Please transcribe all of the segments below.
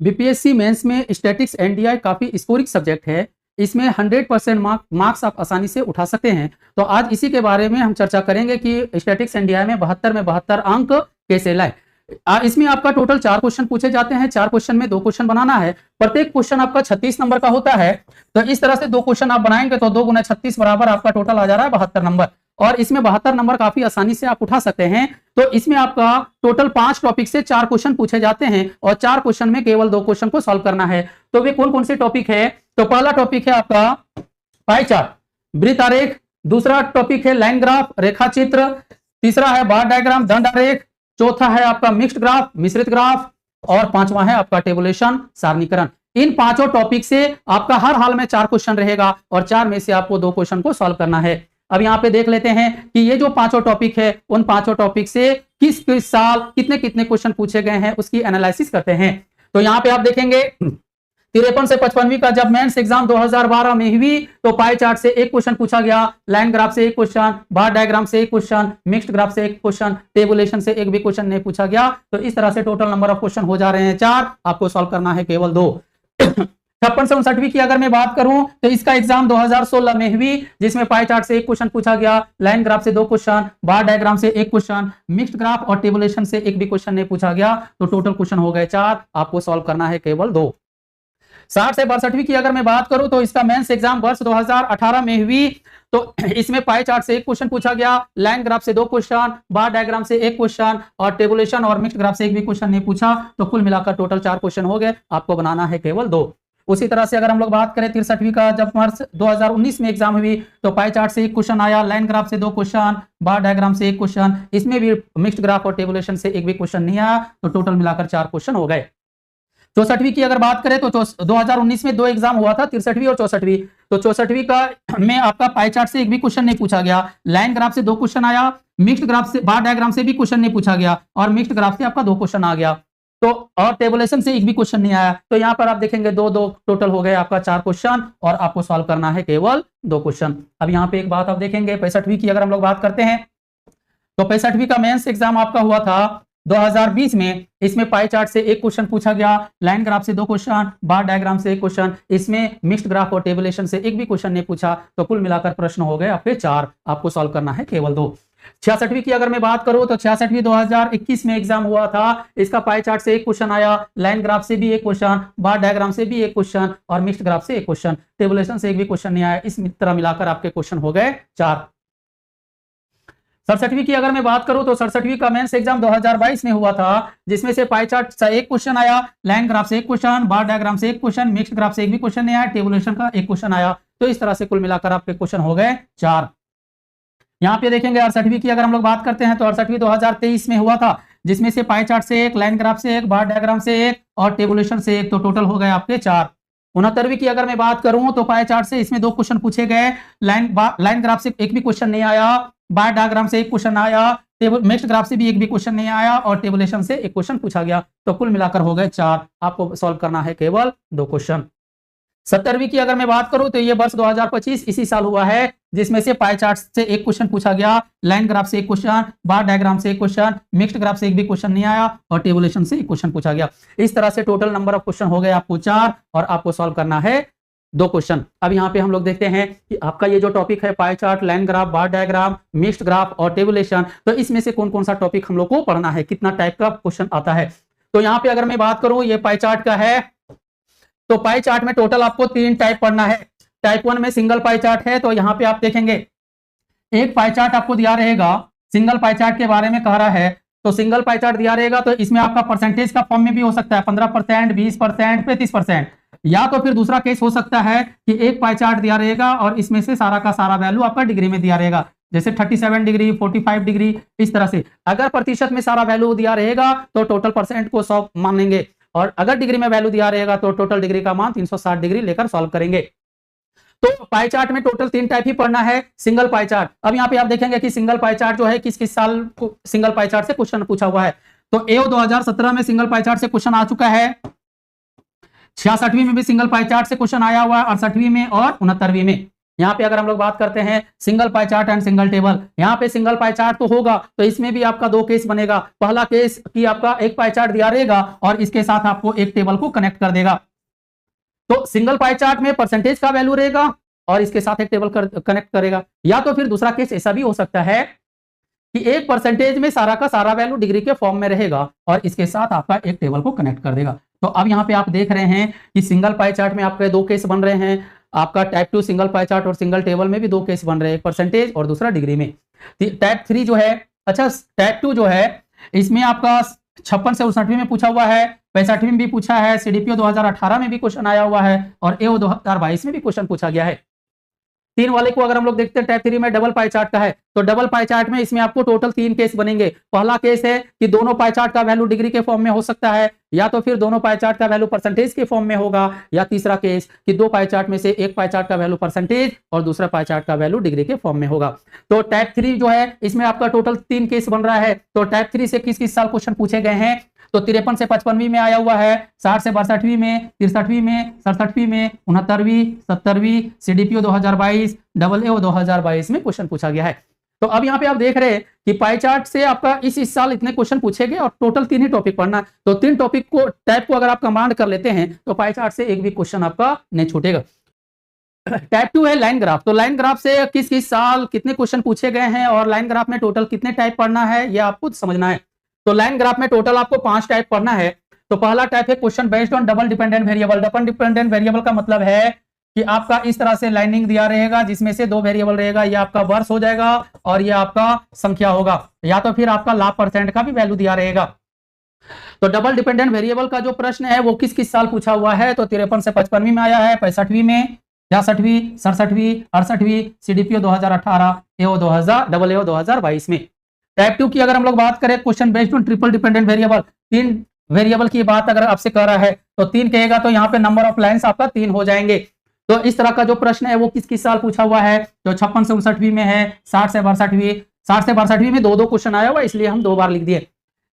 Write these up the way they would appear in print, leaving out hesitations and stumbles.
BPSC mains में statics NDI काफी scoring subject है। इसमें 100% मार्क्स आप आसानी से उठा सकते हैं। तो आज इसी के बारे में हम चर्चा करेंगे कि स्टैटिक्स एनडीआई में 72 अंक कैसे लाए। इसमें आपका टोटल 4 क्वेश्चन पूछे जाते हैं। 4 क्वेश्चन में 2 क्वेश्चन बनाना है। प्रत्येक क्वेश्चन आपका 36 नंबर का होता है। तो इस तरह से 2 क्वेश्चन आप बनाएंगे तो 2 गुना 36 बराबर आपका टोटल आ जा रहा है 72 नंबर। और इसमें 72 नंबर काफी आसानी से आप उठा सकते हैं। तो इसमें आपका टोटल 5 टॉपिक से 4 क्वेश्चन पूछे जाते हैं और 4 क्वेश्चन में केवल 2 क्वेश्चन को सॉल्व करना है। तो वे कौन कौन से टॉपिक है? तो पहला टॉपिक है आपका पाई चार्ट, वृत्त आरेख। दूसरा टॉपिक है लाइन ग्राफ, रेखा चित्र। तीसरा है बार डायग्राम, दंड आरेख। चौथा है आपका मिक्स्ड ग्राफ, मिश्रित ग्राफ। और पांचवा है आपका टेबुलेशन, सारणीकरण। इन पांचों टॉपिक से आपका हर हाल में 4 क्वेश्चन रहेगा और 4 में से आपको 2 क्वेश्चन को सॉल्व करना है। अब यहाँ पे देख लेते हैं कि ये जो 5 टॉपिक है उन 5 टॉपिक से किस किस साल कितने कितने क्वेश्चन पूछे गए हैं उसकी एनालिसिस करते हैं। तो यहाँ पे आप देखेंगे 53 से 55वीं का जब मेंस एग्जाम 2012 में हुई तो पाई चार्ट से 1 क्वेश्चन पूछा गया, लाइन ग्राफ से 1 क्वेश्चन, बार डायग्राम से 1 क्वेश्चन, मिक्स्ड ग्राफ से 1 क्वेश्चन, टेबुलेशन से 1 भी क्वेश्चन नहीं पूछा गया। तो इस तरह से टोटल नंबर ऑफ क्वेश्चन हो जा रहे हैं 4, आपको सॉल्व करना है केवल 2। 56 से 59वीं की अगर मैं बात करूं तो इसका एग्जाम 2016 में हुई, जिसमें पाई चार्ट से 1 क्वेश्चन पूछा गया, लाइन ग्राफ से 2 क्वेश्चन, बार डायग्राम से 1 क्वेश्चन, मिक्स्ड ग्राफ और टेबुलेशन से 1 भी क्वेश्चन नहीं पूछा गया। तो टोटल क्वेश्चन हो गए 4, आपको सॉल्व करना है केवल 2। 60 से 62वीं की अगर मैं बात करूं तो इसका मेंस एग्जाम वर्ष 2018 में हुई। तो इसमें पाई चार्ट से 1 क्वेश्चन पूछा गया, लाइन ग्राफ से 2 क्वेश्चन, बार डायग्राम से 1 क्वेश्चन और टेबुलेशन और मिक्स्ड ग्राफ से 1 भी क्वेश्चन नहीं पूछा। तो कुल मिलाकर टोटल 4 क्वेश्चन हो गए, आपको बनाना है केवल 2। उसी तरह से अगर हम लोग बात करें 63वीं का, जब वर्ष 2019 में एग्जाम हुई तो पाई चार्ट से 1 क्वेश्चन आया, लाइन ग्राफ से 2 क्वेश्चन, बार डायग्राम से 1 क्वेश्चन, इसमें भी मिक्स्ड ग्राफ और टेबुलेशन से 1 भी क्वेश्चन नहीं आया। तो टोटल मिलाकर 4 क्वेश्चन हो गए। 64वीं की अगर बात करें तो 2019 में 2 एग्जाम हुआ था, 63वीं और 64वीं। तो 64वीं का में आपका पाई चार्ट से 1 भी क्वेश्चन नहीं पूछा गया, लाइन ग्राफ से 2 क्वेश्चन आया, मिक्स्ड ग्राफ से बार डायग्राम से भी क्वेश्चन नहीं पूछा गया और मिक्स्ड ग्राफ से आपका 2 क्वेश्चन आ गया। तो और टेबुलेशन से 1 भी क्वेश्चन नहीं आया। तो यहाँ पर आप देखेंगे 2-2 टोटल हो गए आपका 4 क्वेश्चन और आपको सॉल्व करना है केवल 2 क्वेश्चन। अब यहाँ पे एक बात आप देखेंगे 65वीं की अगर हम लोग बात करते हैं तो 65वीं का मेंस एग्जाम आपका हुआ था 2020 में। इसमें पाई चार्ट से 1 क्वेश्चन पूछा गया, लाइन ग्राफ से 2 क्वेश्चन, बार डायग्राम से 1 क्वेश्चन, इसमें मिक्स्ड ग्राफ और टेबुलेशन से 1 भी क्वेश्चन नहीं पूछा। तो कुल मिलाकर प्रश्न हो गए आपके 4, आपको सॉल्व करना है केवल 2। 66वीं की अगर मैं बात करूं तो 66वीं 2021 में एग्जाम हुआ था। इसका पाई चार्ट से 1 क्वेश्चन आया, लाइन ग्राफ से भी 1 क्वेश्चन, बार डायग्राम से भी 1 क्वेश्चन और मिक्स्ड ग्राफ से 1 क्वेश्चन, टेबुलेशन से 1 भी क्वेश्चन नहीं आया। इस तरह मिलाकर आपके क्वेश्चन हो गए 4। 67वीं की अगर मैं बात करूं तो 67वीं का मेंस एग्जाम 2022 में हुआ था, जिसमें से पाई चार्ट से 1 क्वेश्चन आया, लाइन ग्राफ से 1 क्वेश्चन, बार डायग्राम से 1 क्वेश्चन, मिक्स्ड ग्राफ से 1 भी क्वेश्चन नहीं आया, टेबुलेशन का 1 क्वेश्चन आया। तो इस तरह से कुल मिलाकर आपके क्वेश्चन हो गए 4। यहाँ पे देखेंगे 68वीं की अगर हम लोग बात करते हैं तो 68वीं 2023 में हुआ था, जिसमें से पाई चार्ट से 1, लाइन ग्राफ से 1, बार डायग्राम से 1 और टेबुलेशन से 1। तो टोटल हो गए आपके 4। 69वीं की अगर मैं बात करूं तो पाई चार्ट से इसमें 2 क्वेश्चन पूछे गए, लाइन ग्राफ से 1 भी क्वेश्चन नहीं आया, बार डायग्राम से 1 क्वेश्चन आया, मिक्स्ड ग्राफ से भी 1 भी क्वेश्चन नहीं आया और टेबुलेशन से 1 क्वेश्चन पूछा गया। तो कुल मिलाकर हो गए 4, आपको सॉल्व करना है केवल 2 क्वेश्चन। 70वीं की अगर मैं बात करूं तो ये वर्ष 2025 इसी साल हुआ है, जिसमें से पाई चार्ट से 1 क्वेश्चन पूछा गया, लाइन ग्राफ से 1 क्वेश्चन, बार डायग्राम से 1 क्वेश्चन, मिक्स्ड ग्राफ से 1 भी क्वेश्चन नहीं आया और टेबुलेशन से 1 क्वेश्चन पूछा गया। इस तरह से टोटल नंबर ऑफ क्वेश्चन हो गए आपको 4 और आपको सॉल्व करना है 2 क्वेश्चन। अब यहाँ पे हम लोग देखते हैं कि आपका ये जो टॉपिक है पाई चार्ट, लाइन ग्राफ, बार डायग्राम, मिक्स्ड ग्राफ और टेबुलेशन, तो इसमें से कौन कौन सा टॉपिक हम लोग को पढ़ना है, कितना टाइप का क्वेश्चन आता है। तो यहाँ पे अगर मैं बात करूं ये पाई चार्ट का है, तो पाई चार्ट में टोटल आपको 3 टाइप पढ़ना है। टाइप 1 में सिंगल पाई चार्ट है। तो यहाँ पे आप देखेंगे एक पाई चार्ट आपको दिया रहेगा, सिंगल पाई चार्ट के बारे में कह रहा है। तो सिंगल पाई चार्ट दिया रहेगा तो इसमें आपका परसेंटेज का फॉर्म में भी हो सकता है 15%, 20%, 35%, या तो फिर दूसरा केस हो सकता है कि एक पाई चार्ट दिया रहेगा और इसमें से सारा का सारा वैल्यू आपका डिग्री में दिया रहेगा, जैसे 37 डिग्री, 45 डिग्री, इस तरह से। अगर प्रतिशत में सारा वैल्यू दिया रहेगा तो टोटल परसेंट को 100 मानेंगे और अगर डिग्री में वैल्यू दिया रहेगा तो टोटल डिग्री का मान 360 डिग्री लेकर सॉल्व करेंगे। तो पाई चार्ट में टोटल 3 टाइप ही पढ़ना है। सिंगल पाई चार्ट, अब यहाँ पे आप देखेंगे कि सिंगल पाई चार्ट जो है किस किस साल को सिंगल पाई चार्ट से क्वेश्चन पूछा हुआ है। तो एओ 2017 में सिंगल पाई चार्ट से क्वेश्चन आ चुका है, 66वीं में भी सिंगल पाई चार्ट से क्वेश्चन आया हुआ है, 68वीं में और 69वीं में। यहाँ पे अगर हम लोग बात करते हैं single pie chart and single table, यहाँ पे सिंगल पाई चार्ट तो होगा, तो इसमें भी आपका दो केस बनेगा। पहला केस कि आपका एक पाई चार्ट दिया रहेगा और इसके साथ आपको एक टेबल को कनेक्ट कर देगा। तो सिंगल पाई चार्ट में परसेंटेज का वैल्यू रहेगा और इसके साथ एक टेबल कनेक्ट करेगा। या तो फिर दूसरा केस ऐसा भी हो सकता है कि एक परसेंटेज में सारा का सारा वैल्यू डिग्री के फॉर्म में रहेगा और इसके साथ आपका एक टेबल को कनेक्ट कर देगा। तो अब यहाँ पे आप देख रहे हैं कि सिंगल पाई चार्ट में आपके दो केस बन रहे हैं, आपका टाइप 2 सिंगल पाई चार्ट और सिंगल टेबल में भी दो केस बन रहे हैं, परसेंटेज और दूसरा डिग्री में। टाइप 3 जो है, अच्छा टाइप 2 जो है इसमें आपका 56 से 59 में पूछा हुआ है, 65 में भी पूछा है, सीडीपीओ 2018 में भी क्वेश्चन आया हुआ है और एओ 2022 में भी क्वेश्चन पूछा गया है। 3 वाले को अगर हम लोग देखते हैं टाइप 3 में डबल पाई चार्ट का है, तो डबल पाई चार्ट में इसमें आपको टोटल 3 केस बनेंगे। पहला केस है कि दोनों पाई चार्ट का वैल्यू डिग्री के फॉर्म में हो सकता है, या तो फिर दोनों पाई चार्ट का वैल्यू परसेंटेज के फॉर्म में होगा, या तीसरा केस कि दो पाई चार्ट में से एक पाई चार्ट का वैल्यू परसेंटेज और दूसरा पाई चार्ट का वैल्यू डिग्री के फॉर्म में होगा। तो टाइप 3 जो है इसमें आपका टोटल 3 केस बन रहा है। तो टाइप 3 से किस किस साल क्वेश्चन पूछे गए हैं, तो 53 से 55वीं में आया हुआ है, 60 से 62वीं में, 63वीं में, 67वीं में, 69वीं, 70वीं, सीडीपीओ 2022, डबल एओ 2022 में क्वेश्चन पूछा गया है। तो अब यहाँ पे आप देख रहे हैं कि पाई चार्ट से आपका इस साल इतने क्वेश्चन पूछे गए और टोटल 3 ही टॉपिक पढ़ना है। तो 3 टॉपिक को टाइप को अगर आप कमांड कर लेते हैं तो पाई चार्ट से एक भी क्वेश्चन आपका नहीं छूटेगा। टाइप 2 है लाइन ग्राफ। तो लाइन ग्राफ से किस किस साल कितने क्वेश्चन पूछे गए हैं और लाइन ग्राफ में टोटल कितने टाइप पढ़ना है यह आपको समझना है। तो लाइन ग्राफ में टोटल आपको 5 टाइप पढ़ना है। तो पहला टाइप है question based on double dependent variable. Double dependent variable का मतलब है कि आपका इस तरह से लाइनिंग दिया रहेगा जिसमें से 2 वेरिएबल रहेगा, ये आपका वर्ष हो जाएगा और ये आपका संख्या होगा, या तो फिर आपका लाभ परसेंट का भी वैल्यू दिया रहेगा। तो डबल डिपेंडेंट वेरिएबल का जो प्रश्न है वो किस किस साल पूछा हुआ है, तो 53 से 55वीं में आया है, 65वीं में, 66वीं, 67वीं, 68वीं, सीडीपीओ 2018, एओ 2000, डबल एओ 2022 में। टाइप 2 की अगर हम लोग बात करें question based on triple dependent variable, 3 variable की बात अगर आपसे कर रहा है तो 3 कहेगा तो यहाँ पे नंबर ऑफ लाइंस आपका 3 हो जाएंगे। तो इस तरह का जो प्रश्न है वो किस किस साल पूछा हुआ है, तो 56 से 59वीं में है, 60 से 62वीं, 60 से 62वीं में 2 क्वेश्चन आया हुआ इसलिए हम 2 बार लिख दिए।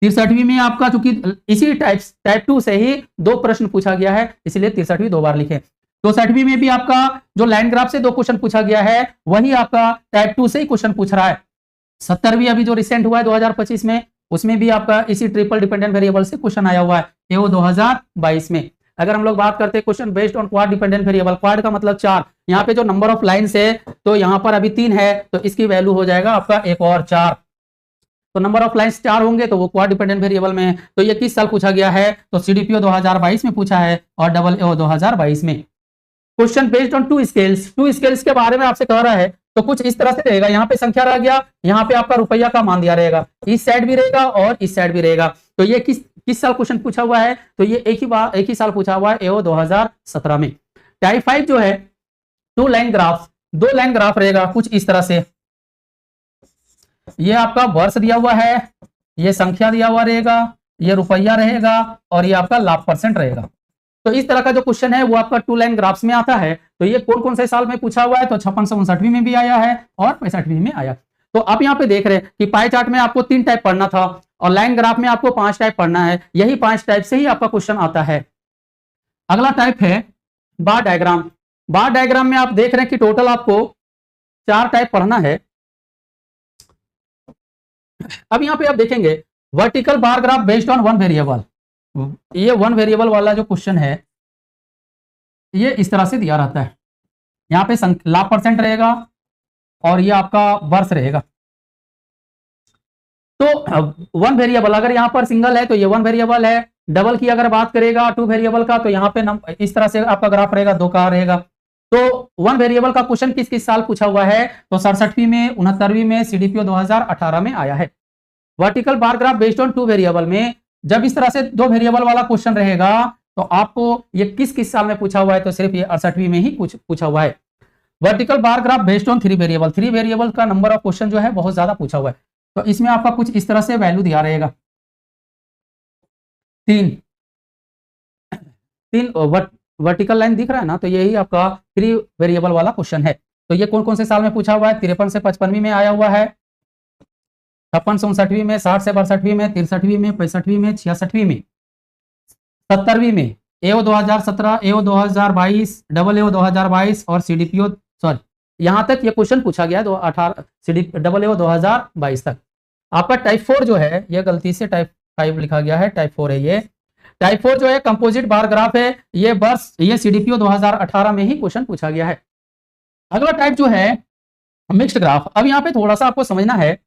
63वीं में आपका चूंकि इसी टाइप 2 से ही 2 प्रश्न पूछा गया है इसलिए 63वीं 2 बार लिखे। 64वीं में भी आपका जो लाइन ग्राफ से 2 क्वेश्चन पूछा गया है वही आपका टाइप 2 से ही क्वेश्चन पूछ रहा है। 70वीं अभी जो रिसेंट हुआ है 2025 में, उसमें भी आपका इसी ट्रिपल डिपेंडेंट वेरिएबल से क्वेश्चन आया हुआ है, एओ 2022 में। अगर हम लोग बात करते हैं question based on quad dependent variable, quad का मतलब 4, यहाँ पे जो नंबर ऑफ लाइंस है तो यहाँ पर अभी 3 है तो इसकी वैल्यू हो जाएगा आपका एक और 4। तो नंबर ऑफ लाइंस 4 होंगे तो वो क्वाड डिपेंडेंट वेरिएबल में है। तो ये किस साल पूछा गया है, तो सीडीपीओ 2022 में पूछा है और डबल एओ 2022 में। Question based on 2 scales, 2 scales के बारे में आपसे कह रहा है तो कुछ इस तरह से रहेगा, यहाँ पे संख्या रह गया, यहाँ पे आपका रुपया का मान दिया रहेगा, इस साइड भी रहेगा और इस साइड भी रहेगा। तो ये किस साल क्वेश्चन पूछा हुआ है, तो ये एक ही साल पूछा हुआ है, एओ 2017 में। टाइप 5 जो है 2 लाइन ग्राफ, 2 लाइन ग्राफ रहेगा कुछ इस तरह से, ये आपका वर्ष दिया हुआ है, ये संख्या दिया हुआ रहेगा, ये रुपया रहेगा और ये आपका लाभ परसेंट रहेगा। तो इस तरह का जो क्वेश्चन है वो आपका 2 लाइन ग्राफ्स में आता है। तो ये कौन कौन से साल में पूछा हुआ है, तो 56 से 59वीं में भी आया है और 65वीं में आया। तो आप यहाँ पे देख रहे हैं कि पाई चार्ट में आपको 3 टाइप पढ़ना था और लाइन ग्राफ में आपको 5 टाइप पढ़ना है, यही 5 टाइप से ही आपका क्वेश्चन आता है। अगला टाइप है बार डायग्राम। बार डायग्राम में आप देख रहे हैं कि टोटल आपको 4 टाइप पढ़ना है। अब यहाँ पे आप देखेंगे vertical bar graph based on 1 variable, ये 1 वेरिएबल वाला जो क्वेश्चन है ये इस तरह से दिया रहता है, यहाँ पे लाभ परसेंट रहेगा और ये आपका वर्ष रहेगा। तो 1 वेरिएबल अगर यहाँ पर सिंगल है तो ये 1 वेरिएबल है, डबल की अगर बात करेगा 2 वेरिएबल का तो यहाँ पे इस तरह से आपका ग्राफ रहेगा, 2 का रहेगा। तो 1 वेरिएबल का क्वेश्चन किस किस साल पूछा हुआ है, तो 67वीं में, 69वीं में, सीडीपीओ 2018 में आया है। Vertical bar graph based on 2 variable में जब इस तरह से 2 वेरिएबल वाला क्वेश्चन रहेगा तो आपको ये किस किस साल में पूछा हुआ है, तो सिर्फ ये 68वीं में ही पूछा हुआ है। Vertical bar graph based on 3 variable, 3 variable का नंबर ऑफ क्वेश्चन जो है बहुत ज्यादा पूछा हुआ है। तो इसमें आपका कुछ इस तरह से वैल्यू दिया रहेगा, 3 वर्टिकल लाइन दिख रहा है ना, तो यही आपका 3 वेरिएबल वाला क्वेश्चन है। तो ये कौन कौन से साल में पूछा हुआ है, 53 से 55वीं में आया हुआ है, 56 से 59वीं में, 60 से 62वीं में, 63वीं में, 65वीं में, 66वीं में, 70वीं में, एओ 2017, एओ 2022, डबल एओ 2022 और सीडीपीओ यहां तक ये क्वेश्चन पूछा गया 18 CDAO 2022 तक। आपका टाइप 4 जो है, ये गलती से टाइप 5 लिखा गया है, टाइप 4 है ये। टाइप 4 जो है कंपोजिट बार ग्राफ है, ये बस ये CDPO 2018 में ही क्वेश्चन पूछा गया है। अगला टाइप जो है मिक्स्ड ग्राफ। अब यहाँ पे थोड़ा सा आपको समझना है,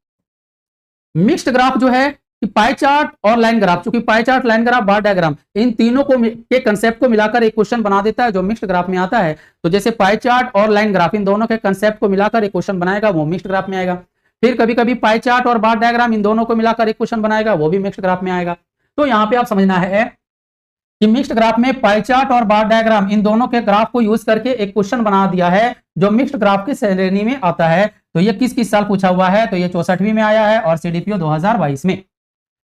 मिक्स्ड ग्राफ जो है कि पाई चार्ट और लाइन ग्राफ, चूंकि पाई चार्ट, लाइन ग्राफ, बार डायग्राम, इन तीनों को के कंसेप्ट को मिलाकर एक क्वेश्चन बना देता है जो मिक्स्ड ग्राफ में आता है। तो जैसे पाई चार्ट और लाइन ग्राफ, इन दोनों के कंसेप्ट को मिलाकर एक क्वेश्चन बनाएगा, वो मिक्स्ड ग्राफ में आएगा। फिर कभी कभी पाई चार्ट और बार डायग्राम, इन दोनों को मिलाकर एक क्वेश्चन बनाएगा, वो भी मिक्स्ड ग्राफ में आएगा। तो यहाँ पे आप समझना है कि मिक्स्ड ग्राफ में पाई चार्ट और बार डायग्राम, इन दोनों के ग्राफ को यूज करके एक क्वेश्चन बना दिया है जो मिक्स्ड ग्राफ की श्रेणी में आता है। तो ये किस साल पूछा हुआ है? तो ये 64वीं में आया है और CDPO 2022 में।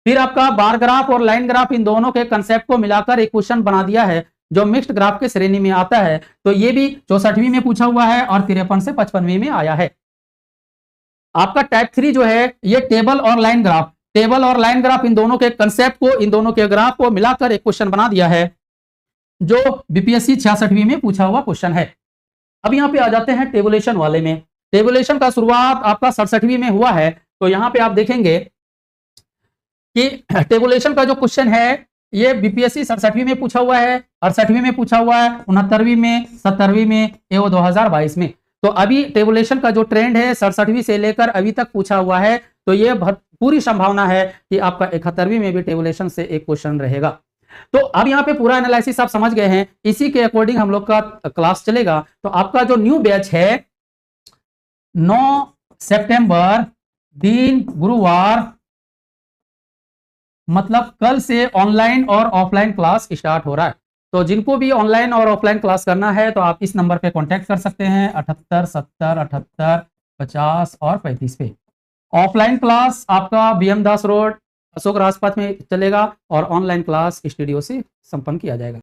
फिर आपका बार ग्राफ और लाइन ग्राफ, इन दोनों के कंसेप्ट को मिलाकर एक क्वेश्चन बना दिया है जो मिक्स्ड ग्राफ के श्रेणी में आता है। तो ये भी 64वीं में पूछा हुआ है और 53 से 55वीं में आया है। आपका टाइप 3 जो है ये टेबल और लाइन ग्राफ, टेबल और लाइन ग्राफ, इन दोनों के कंसेप्ट को, इन दोनों के ग्राफ को मिलाकर एक क्वेश्चन बना दिया है जो BPSC 66वीं में पूछा हुआ क्वेश्चन है। अब यहाँ पे आ जाते हैं टेबुलेशन वाले में। टेबुलेशन का शुरुआत आपका 67वीं में हुआ है। तो यहाँ पे आप देखेंगे कि टेबुलेशन का जो क्वेश्चन है ये BPSC 67वीं में पूछा हुआ है, 68वीं में पूछा हुआ है, 69वीं में, 70वीं में, AO 2022 में। तो अभी टेबुलेशन का जो ट्रेंड है 67वीं से लेकर अभी तक पूछा हुआ है। तो ये पूरी संभावना है कि आपका 71वीं में भी टेबुलेशन से एक क्वेश्चन रहेगा। तो अब यहाँ पे पूरा एनालिसिस आप समझ गए हैं, इसी के अकॉर्डिंग हम लोग का क्लास चलेगा। तो आपका जो न्यू बैच है 9 सितंबर दिन गुरुवार, मतलब कल से ऑनलाइन और ऑफलाइन क्लास स्टार्ट हो रहा है। तो जिनको भी ऑनलाइन और ऑफलाइन क्लास करना है तो आप इस नंबर पे कांटेक्ट कर सकते हैं 78 70 78 50 और 35 पे। ऑफलाइन क्लास आपका BM दास रोड, अशोक राजपथ में चलेगा और ऑनलाइन क्लास स्टूडियो से संपन्न किया जाएगा।